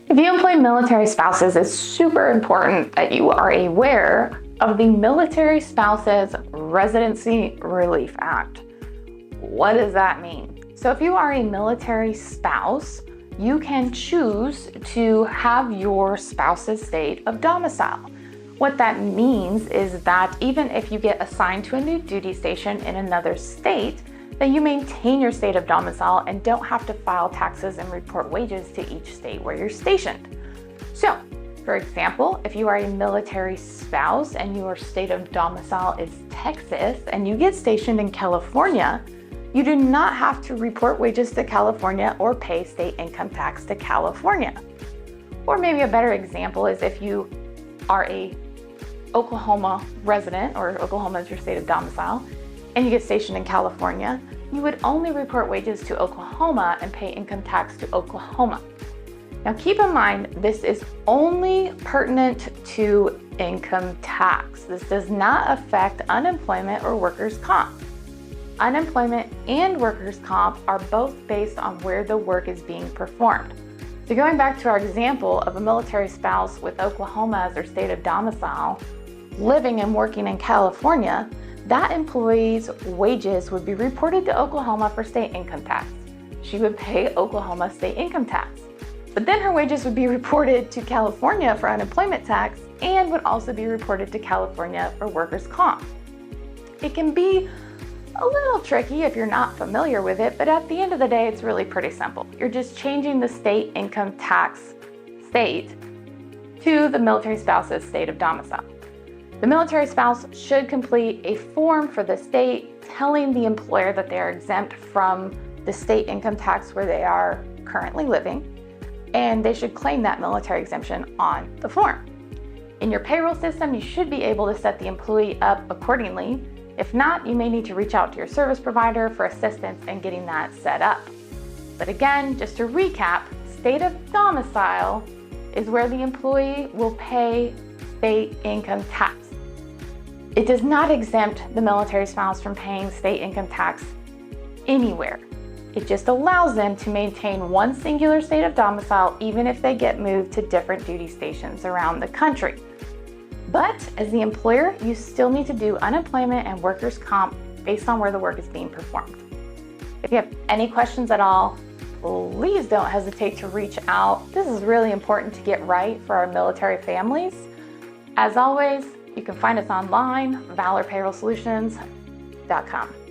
If you employ military spouses, it's super important that you are aware of the Military Spouses Residency Relief Act. What does that mean? So if you are a military spouse, you can choose to have your spouse's state of domicile. What that means is that even if you get assigned to a new duty station in another state, that you maintain your state of domicile and don't have to file taxes and report wages to each state where you're stationed. So, for example, if you are a military spouse and your state of domicile is Texas and you get stationed in California, you do not have to report wages to California or pay state income tax to California. Or maybe a better example is if you are a Oklahoma resident, or Oklahoma is your state of domicile, and you get stationed in California, you would only report wages to Oklahoma and pay income tax to Oklahoma. Now keep in mind, this is only pertinent to income tax. This does not affect unemployment or workers' comp. Unemployment and workers' comp are both based on where the work is being performed. So going back to our example of a military spouse with Oklahoma as their state of domicile, living and working in California, that employee's wages would be reported to Oklahoma for state income tax. She would pay Oklahoma state income tax. But then her wages would be reported to California for unemployment tax and would also be reported to California for workers' comp. It can be a little tricky if you're not familiar with it, but at the end of the day, it's really pretty simple. You're just changing the state income tax state to the military spouse's state of domicile. The military spouse should complete a form for the state telling the employer that they are exempt from the state income tax where they are currently living, and they should claim that military exemption on the form. In your payroll system, you should be able to set the employee up accordingly. If not, you may need to reach out to your service provider for assistance in getting that set up. But again, just to recap, state of domicile is where the employee will pay state income tax. It does not exempt the military spouse from paying state income tax anywhere. It just allows them to maintain one singular state of domicile even if they get moved to different duty stations around the country. But as the employer, you still need to do unemployment and workers' comp based on where the work is being performed. If you have any questions at all, please don't hesitate to reach out. This is really important to get right for our military families. As always, you can find us online, valorpayrollsolutions.com.